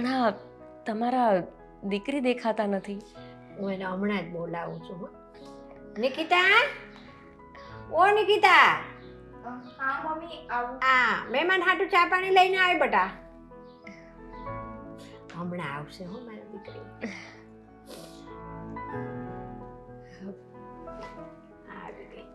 પણ આ તમારા દીકરી દેખાતા નથી. હું એને હમણાં જ બોલાવું છું. નિકિતા, ઓ નિકિતા. હા મમ્મી, આવું. આ મહેમાન હાટુ ચા પાણી લઈને આવ બેટા. હમણાં આવશે હો મારી દીકરી. આવી ગઈ.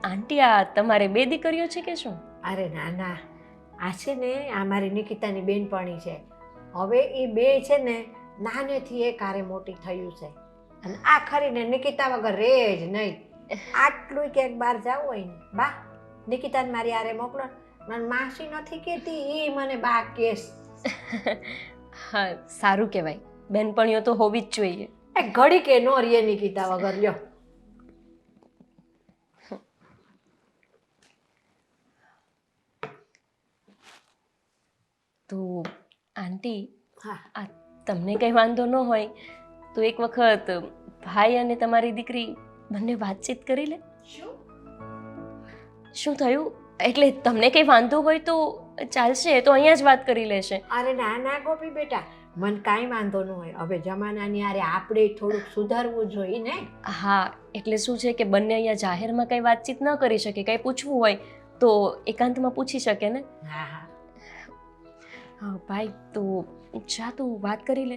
આંટી, આ તમારે 2 દીકરીઓ છે કે શું? અરે ના ના, આ છે ને આ મારી નિકિતાની બેનપણી છે. હવે એ બે છે ને નાનેથી એક હારે મોટી થયું છે અને આ ખરીને નિકિતા વગર રહે જ નહીં. આટલું ક્યાંક બહાર જવું હોય ને બા નિકિતાને મારી હારે મોકલો. મને માસી નથી કહેતી, એ મને બા કેસ. હા, સારું કહેવાય. બેનપણીઓ તો હોવી જ જોઈએ. એ ઘડી કે નો રીએ નિકિતા વગર લ્યો. તો આંટી, હા આ તમને કંઈ વાંધો ન હોય તો એક વખત ભાઈ અને તમારી દીકરી બંને વાતચીત કરી લે. શું થયું? એટલે તમને કંઈ વાંધો હોય તો ચાલશે, તો અહીંયા જ વાત કરી લેશે. અરે ના ના ગોપી બેટા, મને કાંઈ વાંધો ન હોય. હવે જમાનાની હારે આપણે થોડુંક સુધારવું જોઈએ ને. હા, એટલે શું છે કે બંને અહીંયા જાહેરમાં કંઈ વાતચીત ન કરી શકે, કંઈ પૂછવું હોય તો એકાંતમાં પૂછી શકે ને. હા હા હા ભાઈ, તો જા તું વાત કરી લે.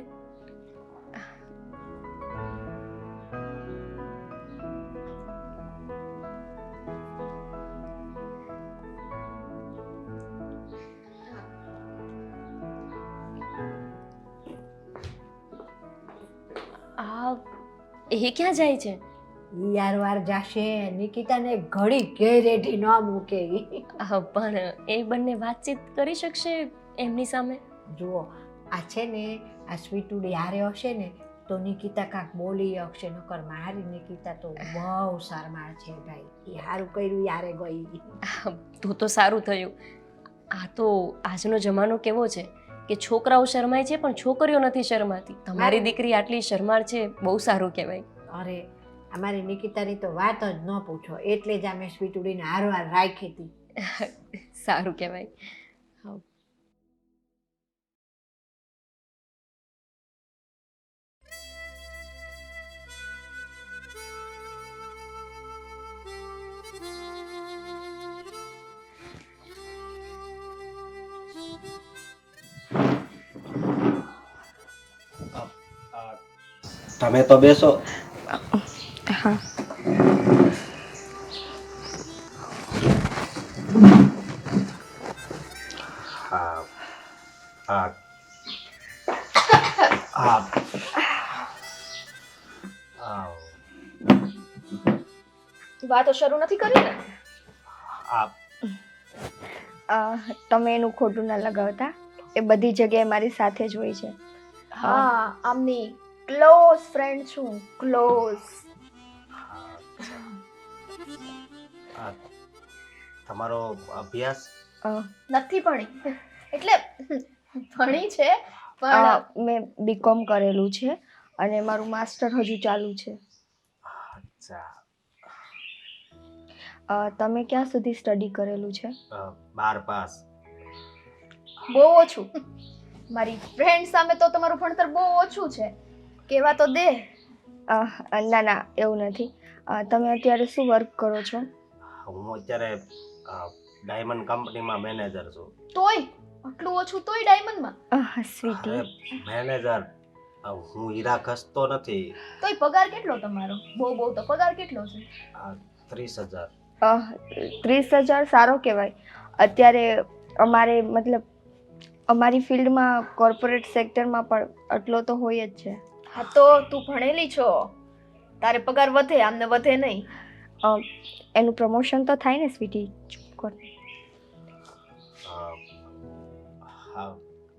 આ એ ક્યાં જાય છે? ઈ યાર વાર જાશે. નિકિતાને ઘડી ઘેરેઢી ન મૂકે ઈ. પણ એ બંને વાતચીત કરી શકશે એમની સામે? જુઓ, આ છે ને આ સ્વીટુડી હારે હશે ને તો નિકિતા કાંક બોલી શકશે. નકર મારી નિકિતા તો બહુ શરમાળ છે ભાઈ. એ સારું કર્યું યારે ગઈ. તો સારું થયું. આ તો આજનો જમાનો કેવો છે કે છોકરાઓ શરમાય છે પણ છોકરીઓ નથી શરમાતી. તમારી દીકરી આટલી શરમાળ છે, બહુ સારું કહેવાય. અરે અમારી નિકિતાની તો વાત જ ન પૂછો. એટલે જ અમે સ્વીટુડીને હારવાર રાખી હતી. સારું કહેવાય. હા. તમે તો બેસો. હા. હા હા હા વાતો શરૂ નથી કરી ને? હા તમે એનું ખોટું ના લગાવતા. એ બધી જગ્યાએ મારી સાથે જ હોય છે. હા, આમની ક્લોઝ ફ્રેન્ડ છું. ક્લોઝ. તમારો અભ્યાસ? નથી ભણી. એટલે ભણી છે પણ મેં બીકોમ કરેલું છે અને મારું માસ્ટર હજુ ચાલુ છે. અચ્છા. તમે ક્યાં સુધી સ્ટડી કરેલું છે? 12 પાસ. બહુ ઓછું. મારી ફ્રેન્ડ સામે તો તમારું ભણતર બહુ ઓછું છે. કેવા તો દે. ના ના, એવું નથી. તમે અત્યારે શું વર્ક કરો છો? હું અત્યારે ડાયમંડ કંપનીમાં મેનેજર છું. તોય આટલું ઓછું તોય ડાયમંડમાં? Sweetie, manager. હું હીરા ઘસતો નથી. તોય પગાર કેટલો તમારો? બહુ તો પગાર કેટલો છે? 30,000. 30,000 સારો કહેવાય. અત્યારે અમારે મતલબ અમારી ફિલ્ડમાં કોર્પોરેટ સેક્ટરમાં પણ આટલો તો હોય જ છે. હા, તો તું ભણેલી છો, તારે પગાર વધે, આમને વધે નહીં. એનું પ્રમોશન તો થાય ને સ્વીટી. હા,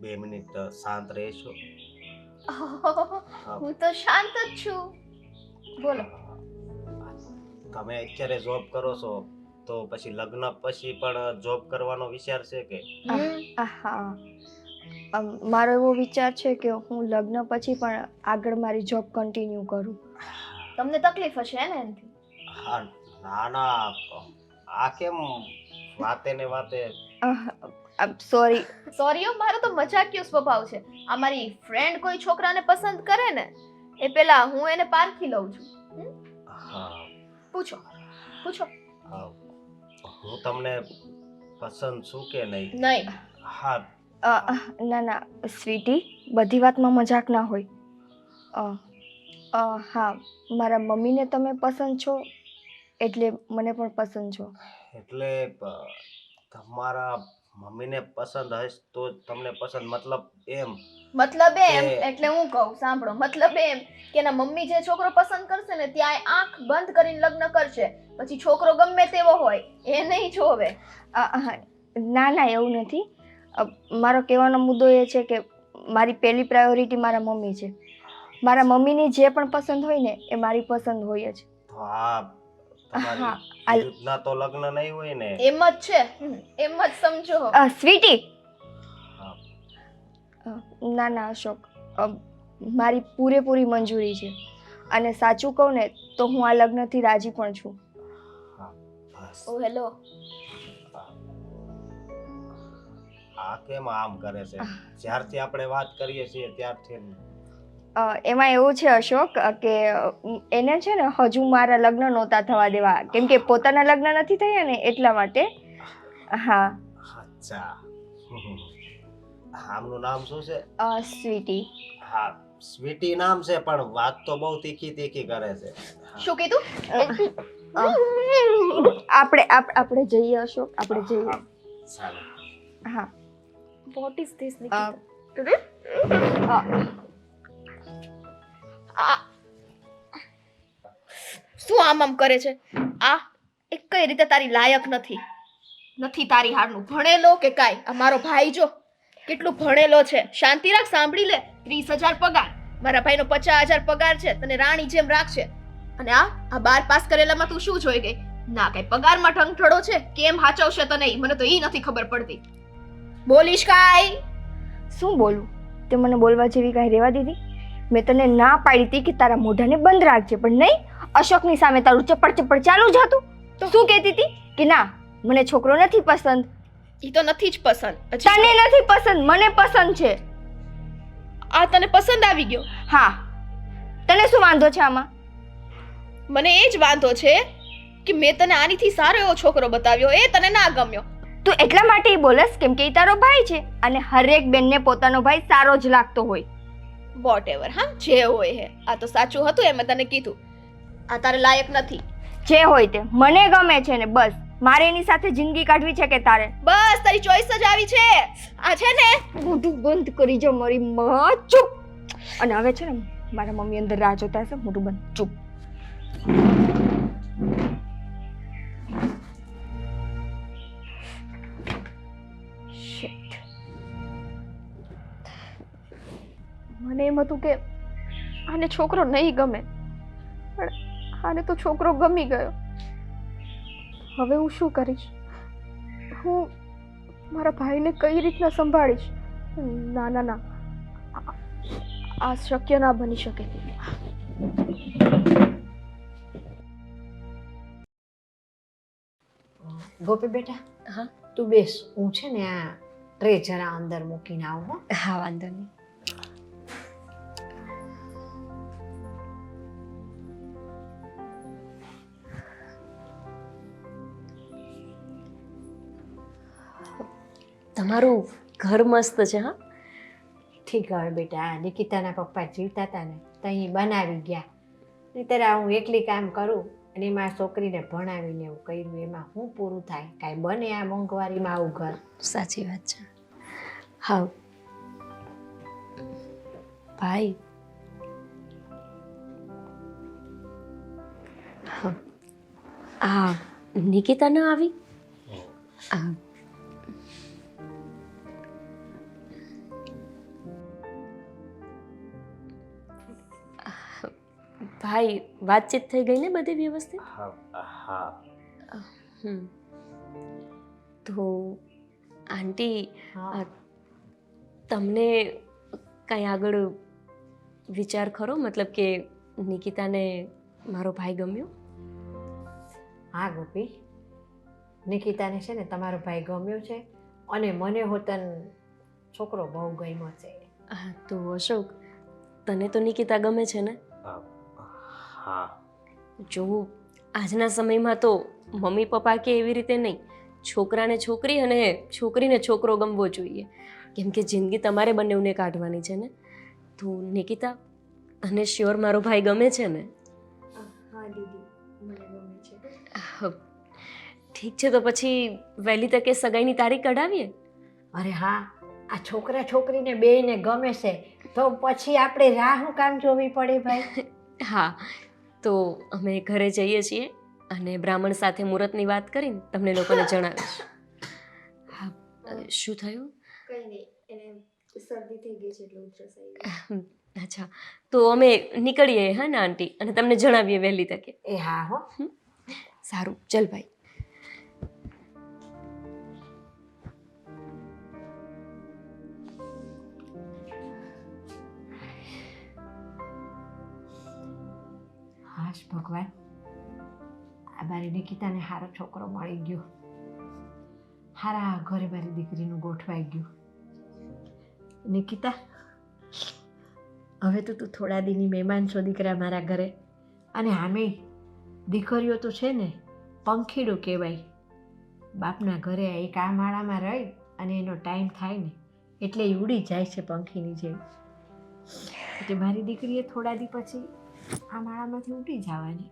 2 મિનિટ શાંત રહેશો? હું તો શાંત જ છું. બોલો. તમે અત્યારે જોબ કરો છો તો પછી લગ્ન પછી પણ જોબ કરવાનો વિચાર છે કે? હા, મારો એવો વિચાર છે કે હું લગ્ન પછી પણ આગળ મારી જોબ કન્ટિન્યુ કરું. તમને તકલીફ હશે હે ને એનાથી? હા ના ના, આ કેમ વાતે ને વાતે? સોરી સોરી, મારો તો મજાકિયો સ્વભાવ છે. આ મારી ફ્રેન્ડ કોઈ છોકરાને પસંદ કરે ને એ પેલા હું એને પારખી લઉં છું. હા પૂછો પૂછો. હા, હું તમને પસંદ છું કે નહીં? નહીં. હા ના ના સ્વીટી, બધી વાતમાં મજાક ના હોય. હા, મારા મમ્મીને તમે પસંદ છો એટલે મને પણ પસંદ છો. એટલે તમારા મમ્મીને પસંદ હશે તો જ તમને પસંદ, મતલબ એમ? મતલબ એમ કે- એટલે હું કહું સાંભળો, મતલબ એમ કે એના મમ્મી જે છોકરો પસંદ કરશે ને ત્યાં એ આંખ બંધ કરીને લગ્ન કરશે, પછી છોકરો ગમે તેવો હોય એ નહીં જોવે. ના ના એવું નથી. મારો કહેવાનો મુદ્દો એ છે કે મારી પહેલી પ્રાયોરિટી મારા મમ્મી છે. મારા મમ્મીની જે પણ પસંદ હોય ને એ મારી પસંદ હોય જ. તો આ તમારી હા, વિરુદ્ધના તો લગ્ન નહીં હોય ને? એમ જ છે, એમ જ સમજો. સ્વીટી, હા. ના ના અશોક, મારી પૂરેપૂરી મંજૂરી છે. અને સાચું કહું ને તો હું આ લગ્નથી રાજી પણ છું. હા, બસ. ઓ હેલો. આ કેમ આમ કરે છે? જ્યારથી આપણે વાત કરીએ છીએ ત્યારથી એમાં એવું છે અશોક કે એને છે ને હજુ મારા લગ્ન નહોતા થવા દેવા, કેમ કે પોતાના લગ્ન નથી થયા ને એટલા માટે. હા. અચ્છા. આમનું નામ શું છે? સ્વીટી. હા, સ્વીટી નામ છે પણ વાત તો બહુ તીખી તીખી કરે છે. શું કીધું? આપણે જઈએ અશોક, આપણે જઈએ. ચાલો. હા. What is this, a, Nikita? શું આમ કરે છે? આ એક કઈ રીતે તારી લાયક નથી તારી હારનું. ભણેલો કે કાંઈ? આ મારો ભાઈ જો કેટલું ભણેલો છે. શાંતિ રાખ, સાંભળી લે. 30,000 પગાર, મારા ભાઈનો 50,000 પગાર છે. તને રાણી જેમ રાખશે. અને આ 12 પાસ કરેલામાં તું શું જોઈ ગઈ? ના કઈ પગારમાં ઠંઠડો છે. કેમ હાચવશે તને ઈ? મને તો ઈ નથી ખબર પડતી. બોલીશ કાંઈ? શું બોલું? તે મને બોલવા જેવી કાંઈ રહેવા દીધી? મેં તને ના પાડી હતી કે તારા મોઢાને બંધ રાખજે, પણ નહીં, અશોકની સામે તારું ચપડ ચપડ ચાલુ જ હતું. તો શું કહેતી હતી કે ના મને છોકરો નથી પસંદ? ઈ તો નથી જ પસંદ. તને નથી પસંદ, મને પસંદ છે. આ તને પસંદ આવી ગયો? હા. તને શું વાંધો છે આમાં? મને એ જ વાંધો છે કે મેં તને આનીથી સારો એવો છોકરો બતાવ્યો, એ તને ના ગમ્યો. તું એટલા માટે ઈ બોલસ કેમ કે ઈ તારો ભાઈ છે અને હરેક બેનને પોતાનો ભાઈ સારો જ લાગતો હોય. વોટ એવર, હા, જે હોય હે. આ તો સાચું હતું, એમ તને કીધું. આ તારે લાયક નથી. જે હોય તે મને ગમે છે ને બસ. મારે એની સાથે જિંદગી કાઢવી છે કે તારે? બસ તારી ચોઈસ જ આવી છે. આ છે ને મોઢું બંધ કરી જો મારી માં. ચૂપ. અને હવે છે ને મારા મમ્મી અંદર રાહ જોતા હશે. મોઢું બંધ. ચૂપ. મને એમ હતું કે આને છોકરો નહીં ગમે, પણ આને તો છોકરો ગમી ગયો. હવે હું શું કરીશ? હું મારા ભાઈને કઈ રીતના સંભાળીશ? ના ના ના, આ શક્ય ના બની શકે. ગોપી બેટા, હા તું બેસ. હું છે ને આ ટ્રે જરા અંદર મૂકીને આવું હો. હા, વાંધો નહીં. તમારું ઘર મસ્ત છે. હા, ઠીક. હવે બેટા, નિકિતાના પપ્પા જીવતા હતા ને તો અહીં બનાવી ગયા. નહીંતર હું એકલી કામ કરું અને એમાં છોકરીને ભણાવીને એવું કર્યું, એમાં શું પૂરું થાય? કાંઈ બને આ મોંઘવારીમાં આવું ઘર? સાચી વાત છે. હા ભાઈ, હા, આ નિકિતા ન આવી? આ ભાઈ, વાતચીત થઈ ગઈ ને બધી વ્યવસ્થિત? હા. તો આંટી, હા. તમને કંઈ આગળ વિચાર ખરો? મતલબ કે નિકિતાને મારો ભાઈ ગમ્યો? હા ગોપી, નિકિતાને છે ને તમારો ભાઈ ગમ્યો છે અને મને હોતન છોકરો બહુ ગમ્યો છે. તો અશોક, તને તો નિકિતા ગમે છે ને? હા. જો આજના સમયમાં તો મમ્મી પપ્પા કે એવી રીતે નહીં, છોકરાને છોકરી અને છોકરીને છોકરો ગમવો જોઈએ, કેમ કે જિંદગી તમારે બંનેને કાઢવાની છે ને. તો નિકિતા, તને શ્યોર મારો ભાઈ ગમે છે ને? હા દીદી, મને ગમે છે. ઠીક છે, તો પછી વહેલી તકે સગાઈની તારીખ કઢાવીએ. અરે હા, આ છોકરા છોકરીને બેયને ગમે છે તો પછી આપણે રાહ શું કામ જોવી પડે ભાઈ? હા, તો અમે ઘરે જઈએ છીએ અને બ્રાહ્મણ સાથે મુહૂર્તની વાત કરીને તમને લોકોને જણાવીશ. હા, શું થયું? કંઈ નહીં, એને શરદી થઈ ગઈ છે એટલે ઉધરસ આવી ગઈ. અચ્છા, તો અમે નીકળીએ હા ને આંટી, અને તમને જણાવીએ વહેલી તકે. એ હા હો. સારું, ચલ ભાઈ. હાશ ભગવાન, આ મારી નિકિતાને સારો છોકરો મળી ગયો. હારા ઘરે મારી દીકરીનું ગોઠવાઈ ગયું. નિકિતા, હવે તો તું થોડા દીની મહેમાન છો દીકરા મારા ઘરે. અને આમે દીકરીઓ તો છે ને પંખીડું કહેવાય. બાપના ઘરે એક આ માળામાં રહી અને એનો ટાઈમ થાય ને એટલે એ ઉડી જાય છે પંખીની જેમ. એટલે મારી દીકરીએ થોડા દી પછી આ માળામાંથી ઉડી જવાની.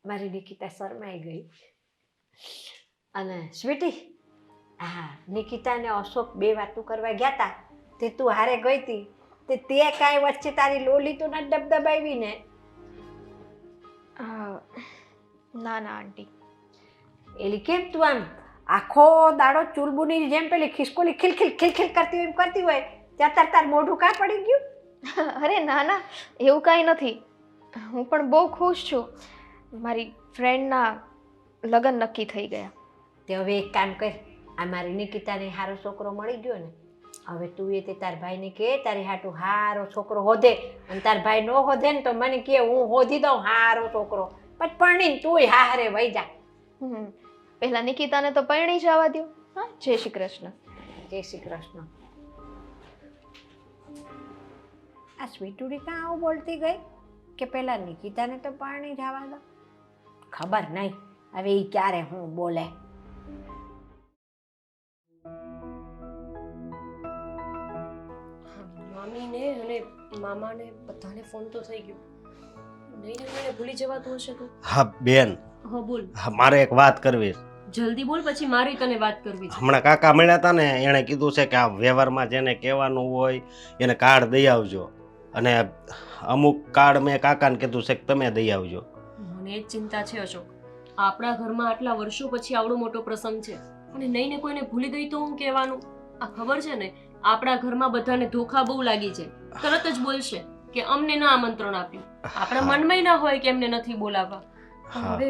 મારી નિકિતા શરમાઈ ગઈ. અને સ્વીટી, હા, નિકિતા ને અશોક બે વાતો કરવા ગયા હતા તે તું હારે ગઈ હતી તે કાંઈ વચ્ચે તારી લોલી તો ના દબદબાવી ને? ના ના આંટી. એલી કેમ તું આમ આખો દાડો ચૂરબુની જેમ પેલી ખિસકોલી ખિલખિલ ખિલખિલ કરતી હોય એમ કરતી હોય ત્યાં તાર મોઢું કાં પડી ગયું? અરે ના ના, એવું કાંઈ નથી. હું પણ બહુ ખુશ છું. મારી ફ્રેન્ડના લગ્ન નક્કી થઈ ગયા. તે હવે એક કામ કર, આ મારી નિકિતાને સારો છોકરો મળી ગયો ને, હવે તું એ તે તાર ભાઈને કહે તારી હાટું હારો છોકરો હોધે, અને તાર ભાઈ નો હોધે ને તો મને કહે હું હોધી દઉં હારો છોકરો, પછી પરણીને તુંય હારે વહી જા. પહેલા નિકિતાને તો પરણી જવા દો. હા, જય શ્રી કૃષ્ણ. જય શ્રી કૃષ્ણ. આ સ્વીટુડી કાં આવું બોલતી ગઈ કે પેલા નિકિતાને તો પરણી જવા દો? ખબર નહીં હવે એ ક્યારે હું બોલે. મામીને અને મામાને બધાને ફોન તો થઈ ગયો. નહીં ને મને ભૂલી જવાતું હશે તો? હા બેન, હા બોલ. હા, મારે એક વાત કરવી છે. જલ્દી બોલ, પછી મારી તને વાત કરવી છે. હમણાં કાકા મળ્યા હતા ને, એણે કીધું છે કે આ વ્યવહારમાં જેને કહેવાનું હોય એને કાર્ડ દઈ આવજો, અને અમુક કાર્ડ મેં કાકાને કીધું છે કે તમે દઈ આવજો. મને જ ચિંતા છે અશોક, આપણા ઘરમાં આટલા વર્ષો પછી આવડો મોટો પ્રસંગ છે અને નહીં ને કોઈને ભૂલી ગઈ તો હું કહેવાનું? આ ખબર છે ને, આપણા ઘરમાં બધાને ધોખા બહુ લાગી છે. તરત જ બોલશે કે અમને ના આમંત્રણ આપ્યું. આપણા મનમાં ના હોય કે એમને નથી બોલાવવા. હવે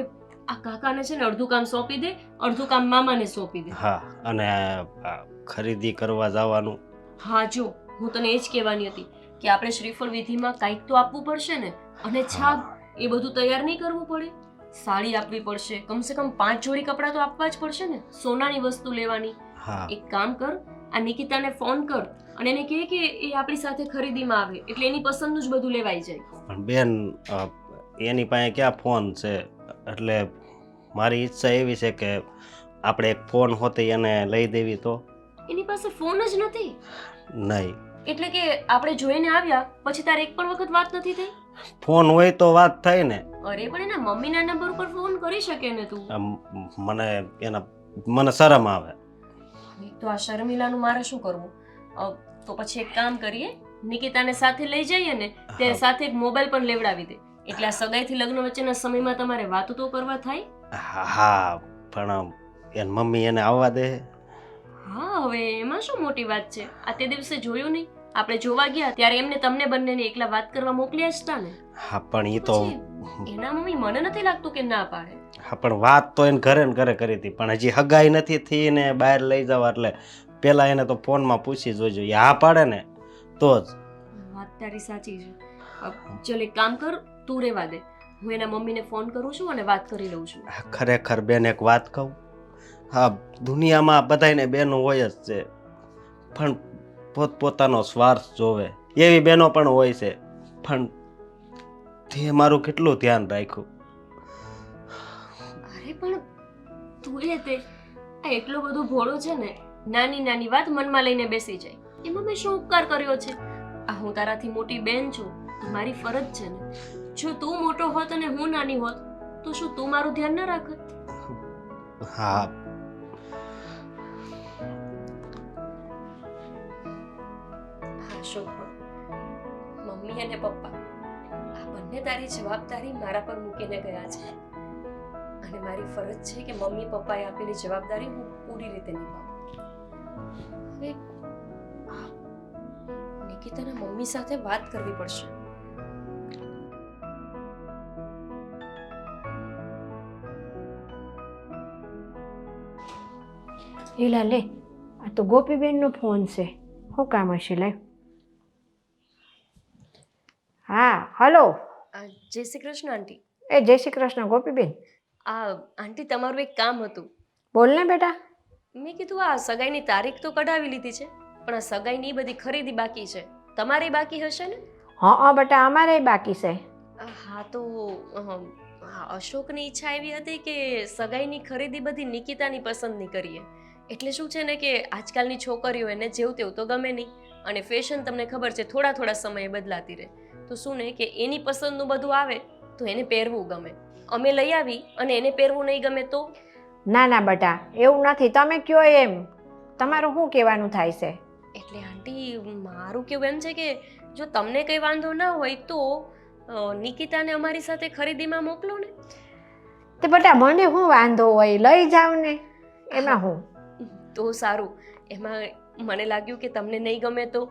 આ કાકાને છે ને અડધું કામ સોંપી દે, અડધું કામ મામાને સોંપી દે. હા, અને ખરીદી કરવા જવાનું. હા જો, હું તને એ જ કહેવાની હતી કે આપણે શ્રીફળ વિધિમાં કંઈક તો આપવું પડશે ને, અને છાપ એ બધું તૈયાર નહીં કરવું પડે? સાડી આપવી પડશે, કમસે કમ 5 જોડી કપડાં તો આપવા જ પડશે ને, સોનાની વસ્તુ લેવાની. હા, એક કામ કર, આ નિકિતાને ફોન કર અને એને કહે કે એ આપણી સાથે ખરીદીમાં આવે, એટલે એની પસંદનું જ બધું લેવાઈ જાય. પણ બેન, એની પાસે ક્યાં ફોન છે? એટલે મારી ઈચ્છા એવી છે કે આપણે એક ફોન હોતી એને લઈ દેવી તો. એની પાસે ફોન જ નથી. નહીં એટલે કે આપણે જોઈને આવ્યા પછી તારે એક પણ વખત વાત નથી થઈ? ફોન હોય તો વાત થાય ને. અરે પણ એના મમ્મીના નંબર ઉપર ફોન કરી શકે ને તું. મને શરમ આવે. તો આ શર્મિલાનું મારે શું કરવું? તો પછી એક કામ કરીએ, નિકિતાને સાથે લઈ જઈએ ને ત્યારે સાથે એક મોબાઈલ પણ લેવડાવી દે, એટલે આ સગાઈથી લગ્ન વચ્ચેના સમયમાં તમારે વાતો તો કરવા થાય. હા, પણ એન મમ્મી એને આવવા દે? હા, હવે એમાં શું મોટી વાત છે? આ તે દિવસે જોયું નહીં, આપણે જોવા ગયા ત્યારે એમને તમને બંનેને એકલા વાત કરવા મોકલ્યા જ હતા ને. હા, પણ એ તો એના મમ્મી મને નથી લાગતું કે ના પાડે. હા, પણ વાત તો એને ઘરે ને ઘરે કરી હતી, પણ હજી હગાઈ નથી થઈ ને બહાર લઈ જવા, એટલે પેલા એને તો ફોનમાં પૂછી જોજો. એ હા પાડે ને તો જ. વાત તારી સાચી છે. ચલ એક કામ કર, તું રહેવા દે, હું એના મમ્મીને ફોન કરું છું અને વાત કરી લઉં છું. ખરેખર બેન એક વાત કહું, હા દુનિયામાં બધાયને બહેનો હોય જ છે, પણ પોતપોતાનો સ્વાર્થ જોવે એવી બહેનો પણ હોય છે, પણ તે મારું કેટલું ધ્યાન રાખ્યું. અરે પણ તું તે આ એટલો બધો ભોળો છે ને, નાની નાની વાત મનમાં લઈને બેસી જાય. એમાં મેં શું ઉપકાર કર્યો છે? આ હું તારાથી મોટી બેન છું, તો મારી ફરજ છે ને. જો તું મોટો હોત અને હું નાની હોત તો શું તું મારું ધ્યાન ના રાખત? હા હા શોક, મમ્મી અને પપ્પા આ બંને તારી જવાબદારી મારા પર મૂકીને ગયા છે અને મારી ફરજ છે કે મમ્મી પપ્પાએ આપેલી જવાબદારી હું પૂરી રીતે નિભાવું. હવે નિકિતાના મમ્મી સાથે વાત કરવી પડશે. એલા લે, આ તો ગોપીબેનનો ફોન છે. શું કામ હશે? લાવ. હા હલો. જય શ્રી કૃષ્ણ આંટી. એ જય શ્રી કૃષ્ણ ગોપીબેન. આંટી તમારું એક કામ હતું. બોલ ને બેટા. મેં કીધું આ સગાઈની તારીખ તો કઢાવી લીધી છે, પણ આ સગાઈની બધી ખરીદી બાકી છે. તમારી બાકી હશે ને? હા બેટા, અમારે બાકી છે. હા તો અશોકની ઈચ્છા એવી હતી કે સગાઈની ખરીદી બધી નિકિતાની પસંદની કરીએ. એટલે શું છે ને કે આજકાલની છોકરીઓ એને જેવું તેવું તો ગમે નહીં, અને ફેશન તમને ખબર છે થોડા થોડા સમયે બદલાતી રહે. તો શું ને કે એની પસંદનું બધું આવે તો એને પહેરવું ગમે. અમે લઈ આવી અને એને પહેરવું નહીં ગમે તો? ના ના બેટા, એવું નથી. તમે કયો એમ. તમારું શું કહેવાનું થાય છે? એટલે આંટી મારું કેવું એમ છે કે જો તમને કંઈ વાંધો ના હોય તો નિકિતાને અમારી સાથે ખરીદીમાં મોકલો ને. તે બેટા મને શું વાંધો હોય, લઈ જાવ ને, એમાં હું. તો સારું. એમાં મને લાગ્યું કે તમને નહીં ગમે તો,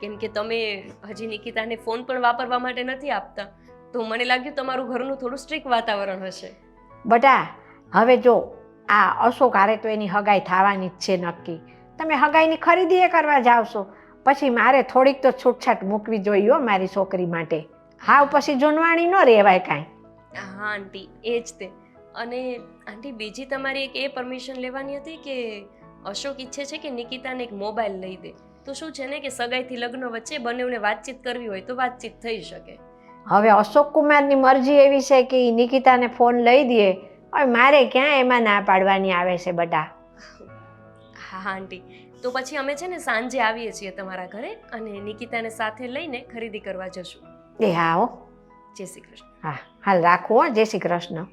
કેમ કે તમે હજી નિકિતાને ફોન પણ વાપરવા માટે નથી આપતા, તો મને લાગ્યું તમારું ઘરનું થોડું સ્ટ્રિક્ટ વાતાવરણ હશે. બેટા હવે જો આ અશોક હારે તો એની હગાઈ થવાની જ છે નક્કી. તમે હગાઈની ખરીદી એ કરવા જાવશો, પછી મારે થોડીક તો છૂટછાટ મૂકવી જોઈએ હો મારી છોકરી માટે. હાવ પછી જૂનવાણી ન રહેવાય કાંઈ. હા આંટી, એ જ તે. અને આંટી બીજી તમારી એક એ પરમિશન લેવાની હતી કે અશોક ઈચ્છે છે કે નિકિતાને એક મોબાઈલ લઈ દે. તો શું છે ને કે સગાઈથી લગ્ન વચ્ચે બંનેને વાતચીત કરવી હોય તો વાતચીત થઈ શકે. હવે અશોક કુમારની મરજી એવી છે કે એ નિકિતાને ફોન લઈ દે. હવે મારે ક્યાં એમાં ના પાડવાની આવે છે બેટા. હા આંટી, તો પછી અમે છે ને સાંજે આવીએ છીએ તમારા ઘરે અને નિકિતાને સાથે લઈને ખરીદી કરવા જશું. એ હા હો. જય શ્રી કૃષ્ણ. હા હાલ રાખું હો. જય શ્રી કૃષ્ણ.